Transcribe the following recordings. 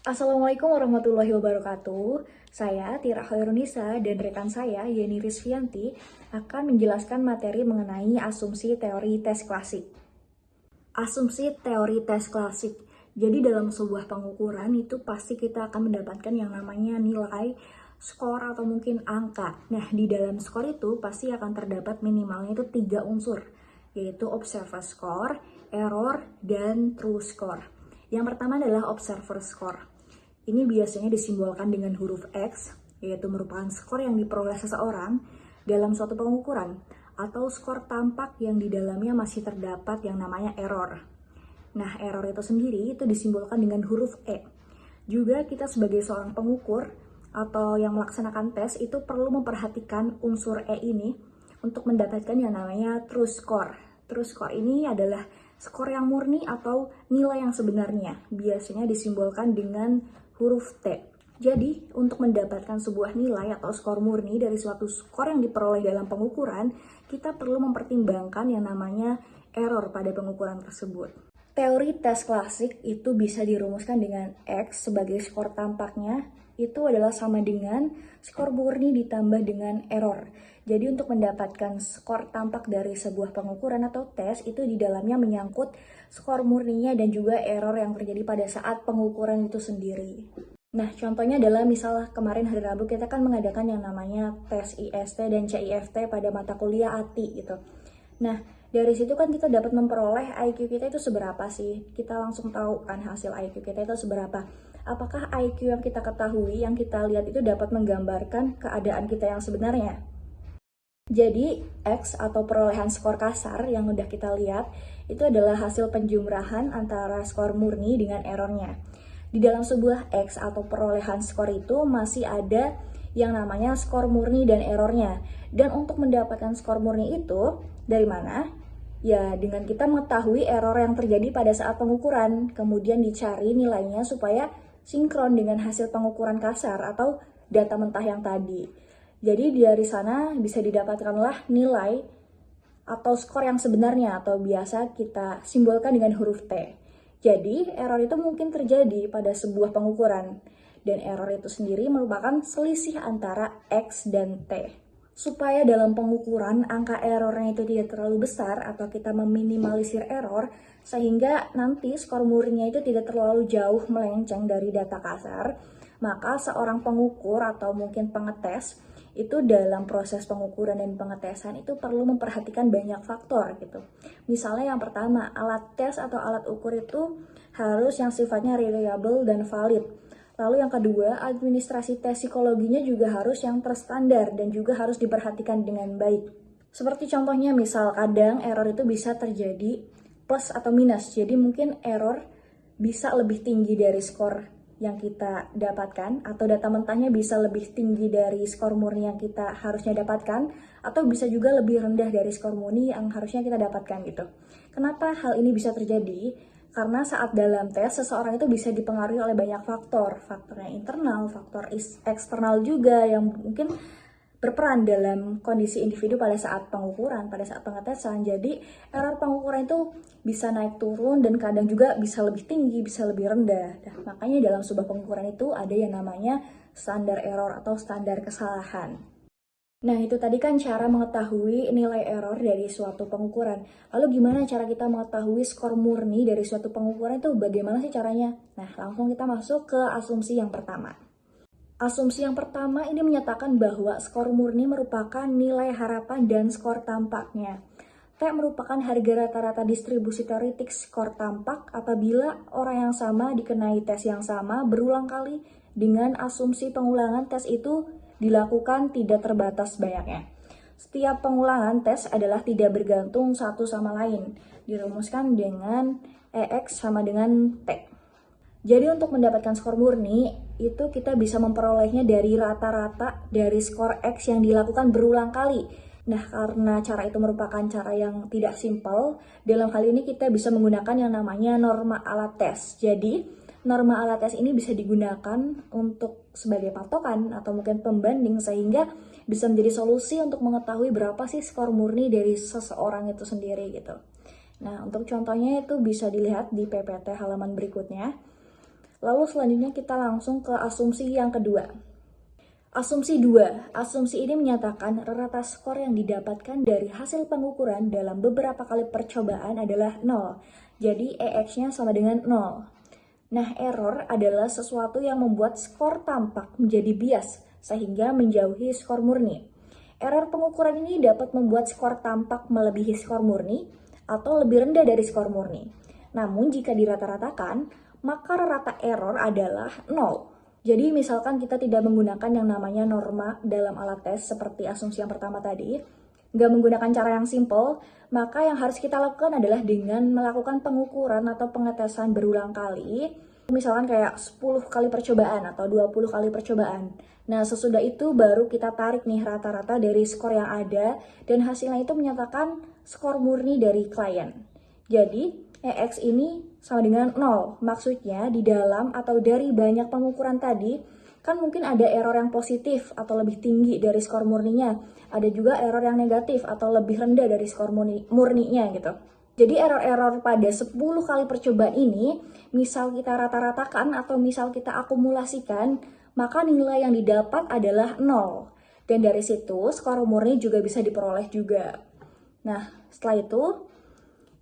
Assalamualaikum warahmatullahi wabarakatuh. Saya Tira Khairunisa dan rekan saya Yeni Rizfianti akan menjelaskan materi mengenai asumsi teori tes klasik. Asumsi teori tes klasik. Jadi dalam sebuah pengukuran itu pasti kita akan mendapatkan yang namanya nilai, skor atau mungkin angka. Nah, di dalam skor itu pasti akan terdapat minimalnya itu 3 unsur, yaitu observer score, error, dan true score. Yang pertama adalah observer score. Ini biasanya disimbolkan dengan huruf X, yaitu merupakan skor yang diperoleh seseorang dalam suatu pengukuran, atau skor tampak yang di dalamnya masih terdapat yang namanya error. Nah, error itu sendiri itu disimbolkan dengan huruf E. Juga kita sebagai seorang pengukur atau yang melaksanakan tes itu perlu memperhatikan unsur E ini untuk mendapatkan yang namanya true score. True score ini adalah skor yang murni atau nilai yang sebenarnya, biasanya disimbolkan dengan huruf T. Jadi, untuk mendapatkan sebuah nilai atau skor murni dari suatu skor yang diperoleh dalam pengukuran, kita perlu mempertimbangkan yang namanya error pada pengukuran tersebut. Teori tes klasik itu bisa dirumuskan dengan X sebagai skor tampaknya, itu adalah sama dengan skor murni ditambah dengan error. Jadi untuk mendapatkan skor tampak dari sebuah pengukuran atau tes, itu di dalamnya menyangkut skor murninya dan juga error yang terjadi pada saat pengukuran itu sendiri. Nah, contohnya adalah misal kemarin hari Rabu kita kan mengadakan yang namanya tes IST dan CIFT pada mata kuliah ATI gitu. Nah, dari situ kan kita dapat memperoleh IQ kita itu seberapa sih? Kita langsung tahu kan hasil IQ kita itu seberapa. Apakah IQ yang kita ketahui, yang kita lihat itu dapat menggambarkan keadaan kita yang sebenarnya? Jadi, X atau perolehan skor kasar yang udah kita lihat, itu adalah hasil penjumlahan antara skor murni dengan errornya. Di dalam sebuah X atau perolehan skor itu masih ada yang namanya skor murni dan errornya. Dan untuk mendapatkan skor murni itu, dari mana? Ya, dengan kita mengetahui error yang terjadi pada saat pengukuran, kemudian dicari nilainya supaya sinkron dengan hasil pengukuran kasar atau data mentah yang tadi. Jadi dari sana bisa didapatkanlah nilai atau skor yang sebenarnya atau biasa kita simbolkan dengan huruf T. Jadi, error itu mungkin terjadi pada sebuah pengukuran, dan error itu sendiri merupakan selisih antara X dan T. Supaya dalam pengukuran angka errornya itu tidak terlalu besar atau kita meminimalisir error, sehingga nanti skor murninya itu tidak terlalu jauh melenceng dari data kasar, maka seorang pengukur atau mungkin pengetes itu dalam proses pengukuran dan pengetesan itu perlu memperhatikan banyak faktor gitu. Misalnya yang pertama, alat tes atau alat ukur itu harus yang sifatnya reliable dan valid. Lalu yang kedua, administrasi tes psikologinya juga harus yang terstandar dan juga harus diperhatikan dengan baik. Seperti contohnya misal kadang error itu bisa terjadi plus atau minus. Jadi mungkin error bisa lebih tinggi dari skor yang kita dapatkan, atau data mentahnya bisa lebih tinggi dari skor murni yang kita harusnya dapatkan, atau bisa juga lebih rendah dari skor murni yang harusnya kita dapatkan gitu. Kenapa hal ini bisa terjadi? Karena saat dalam tes, seseorang itu bisa dipengaruhi oleh banyak faktor. Faktornya internal, faktor eksternal juga yang mungkin berperan dalam kondisi individu pada saat pengukuran, pada saat pengetesan. Jadi, error pengukuran itu bisa naik turun dan kadang juga bisa lebih tinggi, bisa lebih rendah. Nah, makanya dalam sebuah pengukuran itu ada yang namanya standar error atau standar kesalahan. Nah, itu tadi kan cara mengetahui nilai error dari suatu pengukuran. Lalu gimana cara kita mengetahui skor murni dari suatu pengukuran itu bagaimana sih caranya? Nah, langsung kita masuk ke asumsi yang pertama. Asumsi yang pertama ini menyatakan bahwa skor murni merupakan nilai harapan dan skor tampaknya. T merupakan harga rata-rata distribusi teoretik skor tampak apabila orang yang sama dikenai tes yang sama berulang kali dengan asumsi pengulangan tes itu dilakukan tidak terbatas banyaknya. Setiap pengulangan tes adalah tidak bergantung satu sama lain, dirumuskan dengan EX sama dengan T. Jadi untuk mendapatkan skor murni, itu kita bisa memperolehnya dari rata-rata dari skor X yang dilakukan berulang kali. Nah, karena cara itu merupakan cara yang tidak simpel, dalam hal ini kita bisa menggunakan yang namanya norma alat tes. Jadi, norma alat tes ini bisa digunakan untuk sebagai patokan atau mungkin pembanding sehingga bisa menjadi solusi untuk mengetahui berapa sih skor murni dari seseorang itu sendiri gitu. Nah, untuk contohnya itu bisa dilihat di PPT halaman berikutnya. Lalu selanjutnya kita langsung ke asumsi yang kedua. Asumsi 2. Asumsi ini menyatakan rata skor yang didapatkan dari hasil pengukuran dalam beberapa kali percobaan adalah 0. Jadi EX-nya sama dengan 0. Nah, error adalah sesuatu yang membuat skor tampak menjadi bias, sehingga menjauhi skor murni. Error pengukuran ini dapat membuat skor tampak melebihi skor murni atau lebih rendah dari skor murni. Namun, jika dirata-ratakan, maka rata error adalah 0. Jadi misalkan kita tidak menggunakan yang namanya norma dalam alat tes seperti asumsi yang pertama tadi, nggak menggunakan cara yang simple, maka yang harus kita lakukan adalah dengan melakukan pengukuran atau pengetesan berulang kali, misalkan kayak 10 kali percobaan atau 20 kali percobaan. Nah, sesudah itu baru kita tarik nih rata-rata dari skor yang ada dan hasilnya itu menyatakan skor murni dari klien. Jadi, EX ini sama dengan 0. Maksudnya di dalam atau dari banyak pengukuran tadi, kan mungkin ada error yang positif atau lebih tinggi dari skor murninya. Ada juga error yang negatif atau lebih rendah dari skor murninya gitu. Jadi error-error pada 10 kali percobaan ini, misal kita rata-ratakan atau misal kita akumulasikan, maka nilai yang didapat adalah 0. Dan dari situ skor murni juga bisa diperoleh juga. Nah, setelah itu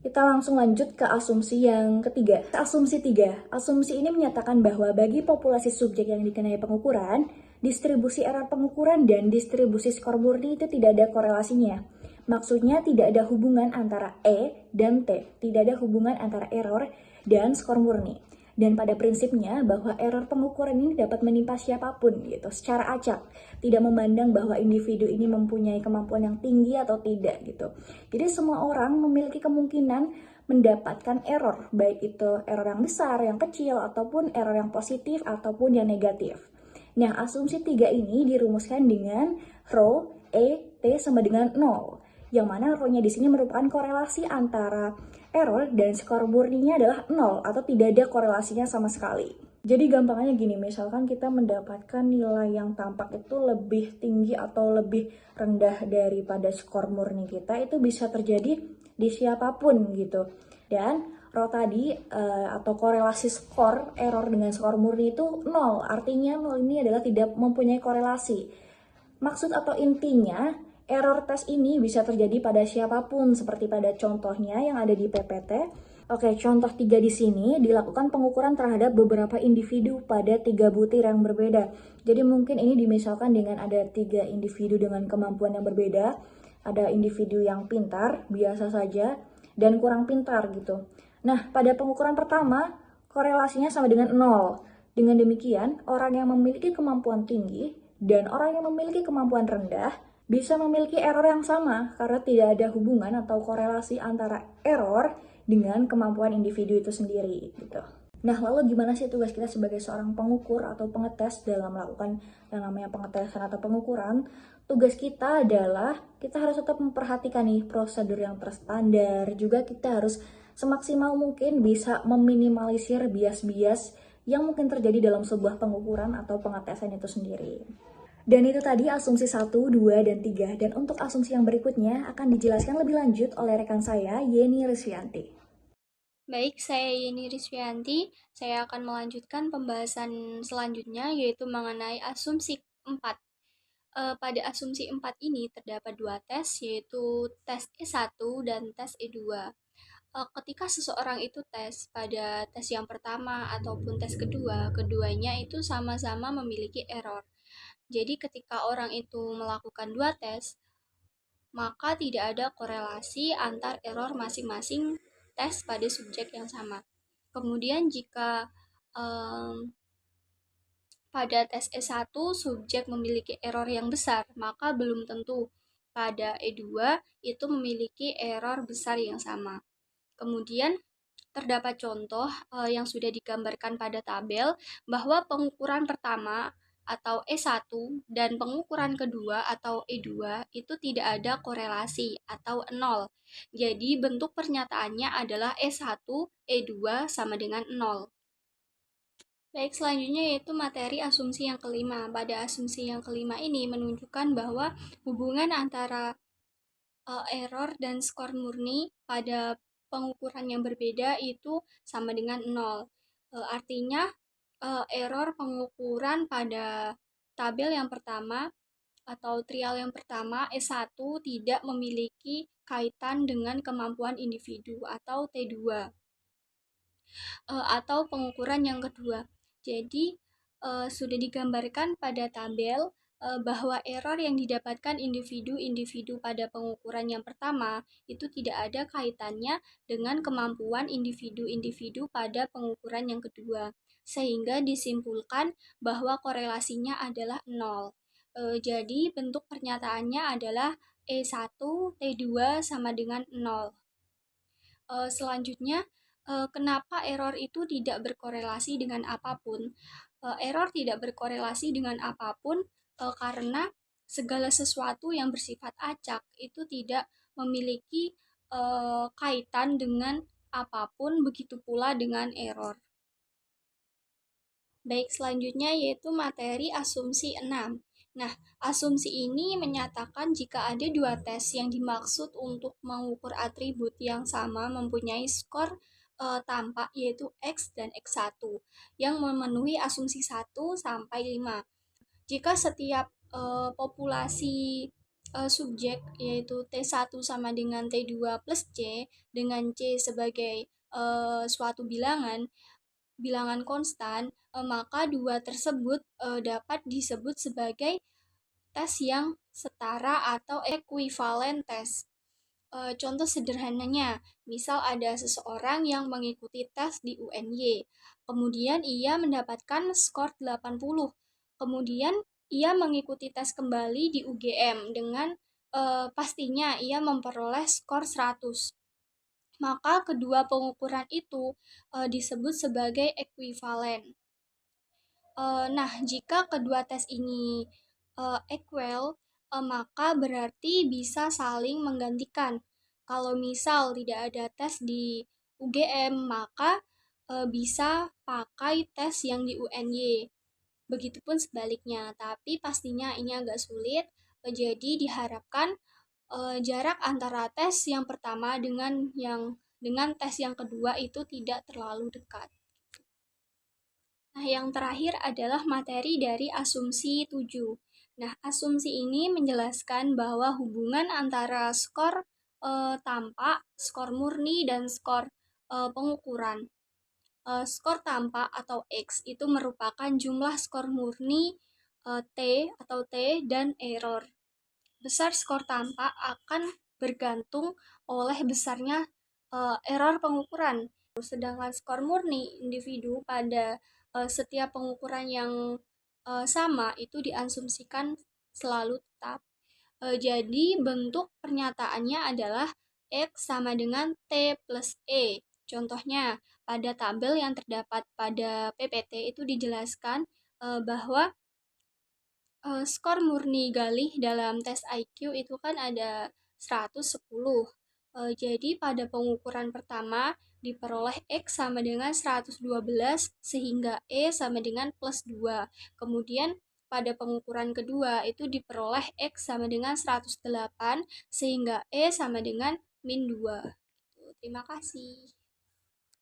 kita langsung lanjut ke asumsi yang ketiga. Asumsi 3. Asumsi ini menyatakan bahwa bagi populasi subjek yang dikenai pengukuran, distribusi error pengukuran dan distribusi skor murni itu tidak ada korelasinya. Maksudnya tidak ada hubungan antara E dan T. Tidak ada hubungan antara error dan skor murni. Dan pada prinsipnya bahwa error pengukuran ini dapat menimpa siapapun gitu, secara acak, tidak memandang bahwa individu ini mempunyai kemampuan yang tinggi atau tidak gitu. Jadi semua orang memiliki kemungkinan mendapatkan error, baik itu error yang besar, yang kecil, ataupun error yang positif ataupun yang negatif. Nah, asumsi 3 ini dirumuskan dengan rho E T sama dengan 0, yang mana rho-nya di sini merupakan korelasi antara error dan skor murninya adalah 0 atau tidak ada korelasinya sama sekali. Jadi gampangnya gini, misalkan kita mendapatkan nilai yang tampak itu lebih tinggi atau lebih rendah daripada skor murni kita, itu bisa terjadi di siapapun gitu. Dan rho tadi atau korelasi skor error dengan skor murni itu 0, artinya 0 ini adalah tidak mempunyai korelasi. Maksud atau intinya, error tes ini bisa terjadi pada siapapun, seperti pada contohnya yang ada di PPT. Oke, contoh 3 di sini dilakukan pengukuran terhadap beberapa individu pada 3 butir yang berbeda. Jadi mungkin ini dimisalkan dengan ada 3 individu dengan kemampuan yang berbeda. Ada individu yang pintar, biasa saja, dan kurang pintar gitu. Nah, pada pengukuran pertama, korelasinya sama dengan 0. Dengan demikian, orang yang memiliki kemampuan tinggi dan orang yang memiliki kemampuan rendah bisa memiliki error yang sama karena tidak ada hubungan atau korelasi antara error dengan kemampuan individu itu sendiri gitu. Nah, lalu gimana sih tugas kita sebagai seorang pengukur atau pengetes dalam melakukan yang namanya pengetesan atau pengukuran? Tugas kita adalah kita harus tetap memperhatikan nih prosedur yang terstandar, juga kita harus semaksimal mungkin bisa meminimalisir bias-bias yang mungkin terjadi dalam sebuah pengukuran atau pengetesan itu sendiri. Dan itu tadi asumsi 1, 2, dan 3. Dan untuk asumsi yang berikutnya akan dijelaskan lebih lanjut oleh rekan saya, Yeni Risvianti. Baik, saya Yeni Risvianti. Saya akan melanjutkan pembahasan selanjutnya, yaitu mengenai asumsi 4. Pada asumsi 4 ini terdapat dua tes, yaitu tes E1 dan tes E2. Ketika seseorang itu tes pada tes yang pertama ataupun tes kedua, keduanya itu sama-sama memiliki error. Jadi ketika orang itu melakukan dua tes, maka tidak ada korelasi antar error masing-masing tes pada subjek yang sama. Kemudian jika pada tes E1 subjek memiliki error yang besar, maka belum tentu pada E2 itu memiliki error besar yang sama. Kemudian terdapat contoh yang sudah digambarkan pada tabel bahwa pengukuran pertama atau E1 dan pengukuran kedua atau E2 itu tidak ada korelasi atau nol. Jadi bentuk pernyataannya adalah E1, E2 sama dengan 0. Baik, selanjutnya yaitu materi asumsi yang kelima. Pada asumsi yang kelima ini menunjukkan bahwa hubungan antara error dan skor murni pada pengukuran yang berbeda itu sama dengan 0. Artinya error pengukuran pada tabel yang pertama atau trial yang pertama S1 tidak memiliki kaitan dengan kemampuan individu atau T2, atau pengukuran yang kedua. Jadi sudah digambarkan pada tabel bahwa error yang didapatkan individu-individu pada pengukuran yang pertama itu tidak ada kaitannya dengan kemampuan individu-individu pada pengukuran yang kedua, sehingga disimpulkan bahwa korelasinya adalah 0. Jadi bentuk pernyataannya adalah E1 T2 sama dengan 0. Selanjutnya, kenapa error itu tidak berkorelasi dengan apapun? Error tidak berkorelasi dengan apapun karena segala sesuatu yang bersifat acak itu tidak memiliki kaitan dengan apapun, begitu pula dengan error. Baik, selanjutnya yaitu materi asumsi 6. Nah, asumsi ini menyatakan jika ada dua tes yang dimaksud untuk mengukur atribut yang sama mempunyai skor tampak yaitu X dan X1 yang memenuhi asumsi 1 sampai 5. Jika setiap populasi subjek yaitu T1 sama dengan T2 plus C dengan C sebagai suatu bilangan konstan, maka dua tersebut dapat disebut sebagai tes yang setara atau ekuivalen tes. Contoh sederhananya, misal ada seseorang yang mengikuti tes di UNY, kemudian ia mendapatkan skor 80, kemudian ia mengikuti tes kembali di UGM dengan pastinya ia memperoleh skor 100. Maka kedua pengukuran itu disebut sebagai ekuivalen. Nah, jika kedua tes ini equal, maka berarti bisa saling menggantikan. Kalau misal tidak ada tes di UGM, maka bisa pakai tes yang di UNY. Begitupun sebaliknya, tapi pastinya ini agak sulit. Jadi diharapkan jarak antara tes yang pertama dengan tes yang kedua itu tidak terlalu dekat. Nah, yang terakhir adalah materi dari asumsi 7. Nah, asumsi ini menjelaskan bahwa hubungan antara skor tampak, skor murni, dan skor pengukuran. Skor tampak atau X itu merupakan jumlah skor murni T atau T dan error. Besar skor tampak akan bergantung oleh besarnya error pengukuran. Sedangkan skor murni individu pada setiap pengukuran yang sama itu diasumsikan selalu tetap. Jadi bentuk pernyataannya adalah X sama dengan T plus E. Contohnya, pada tabel yang terdapat pada PPT itu dijelaskan bahwa skor murni Galih dalam tes IQ itu kan ada 110. Jadi pada pengukuran pertama diperoleh X sama dengan 112 sehingga E sama dengan plus 2. Kemudian pada pengukuran kedua itu diperoleh X sama dengan 108 sehingga E sama dengan min 2. Terima kasih.